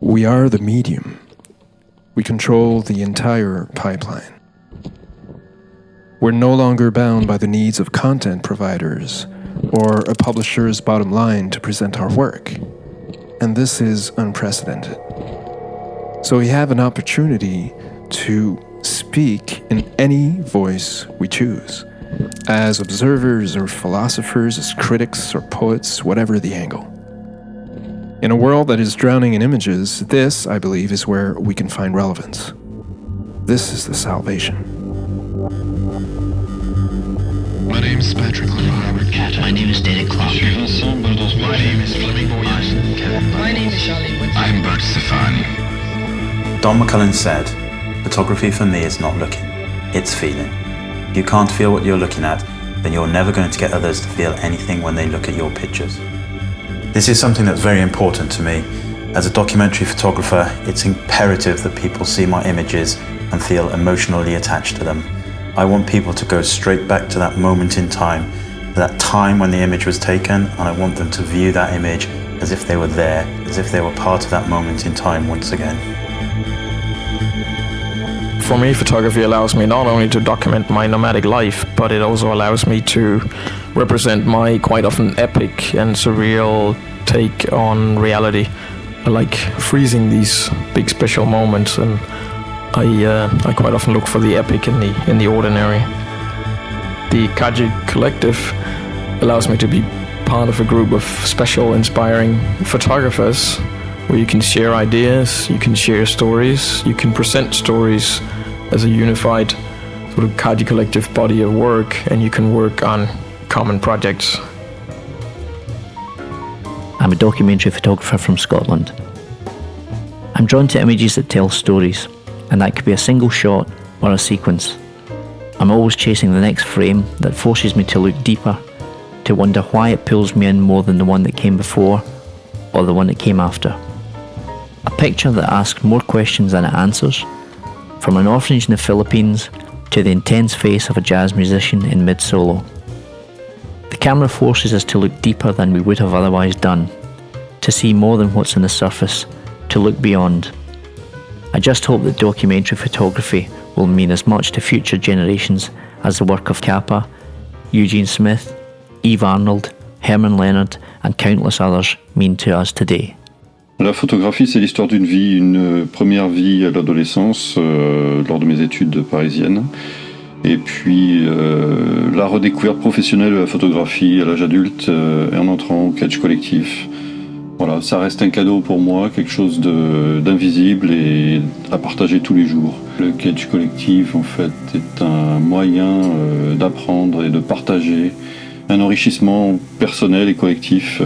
We are the medium. We control the entire pipeline. We're no longer bound by the needs of content providers or a publisher's bottom line to present our work. And this is unprecedented. So we have an opportunity to speak in any voice we choose, as observers or philosophers, as critics or poets, whatever the angle. In a world that is drowning in images, this, I believe, is where we can find relevance. This is the salvation. My name is Patrick Levine. My name is Derek Clark. My name is Fleming Boyas. My name is Charlie Woodson. I'm Bert Stefani. Don McCullin said, photography for me is not looking, it's feeling. If you can't feel what you're looking at, then you're never going to get others to feel anything when they look at your pictures. This is something that's very important to me. As a documentary photographer, it's imperative that people see my images and feel emotionally attached to them. I want people to go straight back to that moment in time, that time when the image was taken, and I want them to view that image as if they were there, as if they were part of that moment in time once again. For me, photography allows me not only to document my nomadic life, but it also allows me to represent my quite often epic and surreal take on reality. I like freezing these big special moments, and I quite often look for the epic in the ordinary. The KAGE Collective allows me to be part of a group of special, inspiring photographers where you can share ideas, you can share stories, you can present stories as a unified sort of KAGE Collective body of work, and you can work on common projects. I'm a documentary photographer from Scotland. I'm drawn to images that tell stories, and that could be a single shot or a sequence. I'm always chasing the next frame that forces me to look deeper, to wonder why it pulls me in more than the one that came before or the one that came after. A picture that asks more questions than it answers, from an orphanage in the Philippines to the intense face of a jazz musician in mid-solo. The camera forces us to look deeper than we would have otherwise done, to see more than what's on the surface, to look beyond. I just hope that documentary photography will mean as much to future generations as the work of Kappa, Eugene Smith, Eve Arnold, Herman Leonard and countless others mean to us today. La photographie, c'est l'histoire d'une vie, une première vie à l'adolescence, lors de mes études parisiennes. Et puis la redécouverte professionnelle de la photographie à l'âge adulte et en entrant au KAGE Collectif. Voilà, ça reste un cadeau pour moi, quelque chose d'invisible et à partager tous les jours. Le KAGE Collective, en fait, est un moyen d'apprendre et de partager un enrichissement personnel et collectif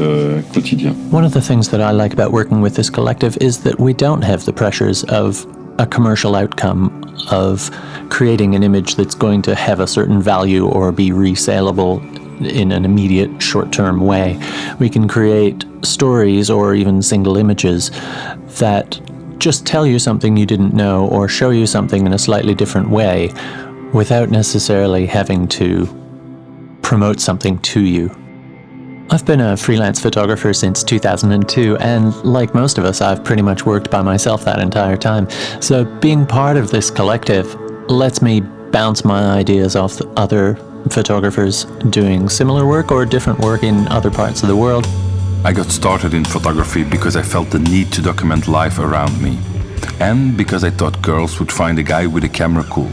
quotidien. One of the things that I like about working with this collective is that we don't have the pressures of a commercial outcome, of creating an image that's going to have a certain value or be resaleable in an immediate short-term way. We can create stories or even single images that just tell you something you didn't know or show you something in a slightly different way without necessarily having to promote something to you. I've been a freelance photographer since 2002, and like most of us, I've pretty much worked by myself that entire time. So being part of this collective lets me bounce my ideas off the other photographers doing similar work or different work in other parts of the world. I got started in photography because I felt the need to document life around me, and because I thought girls would find a guy with a camera cool.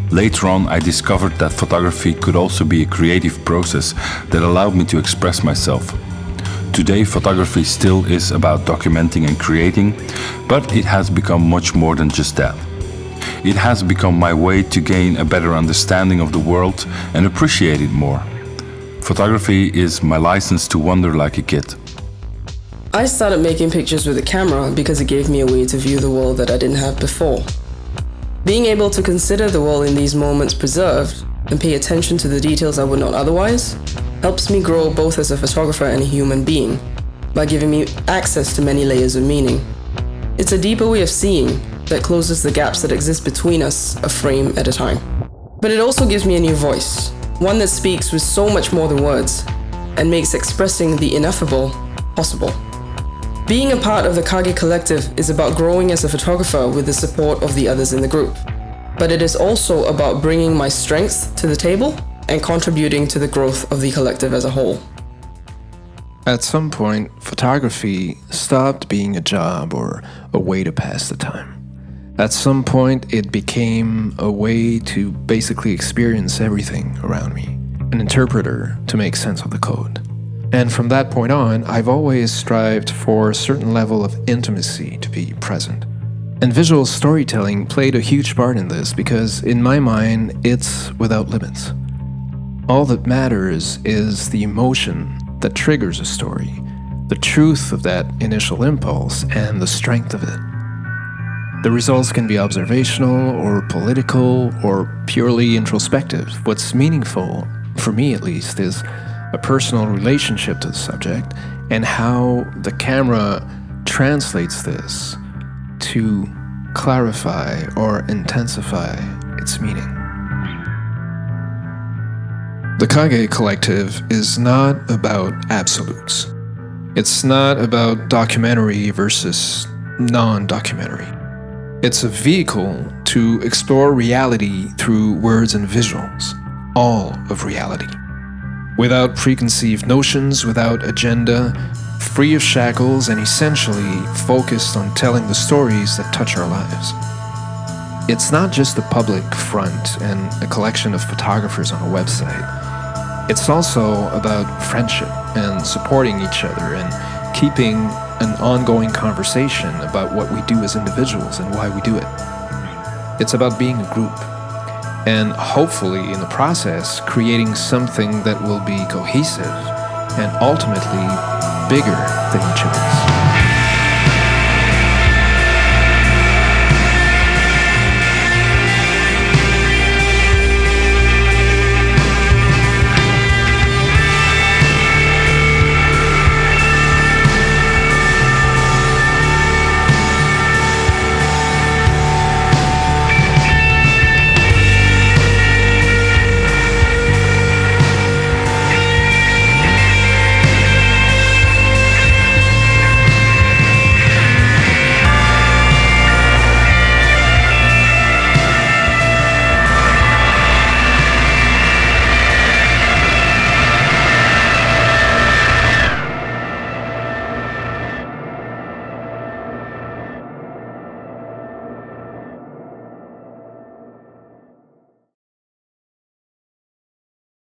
Later on, I discovered that photography could also be a creative process that allowed me to express myself. Today, photography still is about documenting and creating, but it has become much more than just that. It has become my way to gain a better understanding of the world and appreciate it more. Photography is my license to wonder like a kid. I started making pictures with a camera because it gave me a way to view the world that I didn't have before. Being able to consider the world in these moments preserved and pay attention to the details I would not otherwise helps me grow both as a photographer and a human being by giving me access to many layers of meaning. It's a deeper way of seeing that closes the gaps that exist between us a frame at a time. But it also gives me a new voice, one that speaks with so much more than words and makes expressing the ineffable possible. Being a part of the KAGE Collective is about growing as a photographer with the support of the others in the group. But it is also about bringing my strengths to the table and contributing to the growth of the collective as a whole. At some point, photography stopped being a job or a way to pass the time. At some point, it became a way to basically experience everything around me, an interpreter to make sense of the code. And from that point on, I've always strived for a certain level of intimacy to be present. And visual storytelling played a huge part in this because, in my mind, it's without limits. All that matters is the emotion that triggers a story, the truth of that initial impulse, and the strength of it. The results can be observational or political or purely introspective. What's meaningful, for me at least, is a personal relationship to the subject and how the camera translates this to clarify or intensify its meaning. The KAGE Collective is not about absolutes. It's not about documentary versus non-documentary. It's a vehicle to explore reality through words and visuals, all of reality. Without preconceived notions, without agenda, free of shackles, and essentially focused on telling the stories that touch our lives. It's not just a public front and a collection of photographers on a website. It's also about friendship and supporting each other and keeping an ongoing conversation about what we do as individuals and why we do it. It's about being a group and hopefully in the process creating something that will be cohesive and ultimately bigger than each other.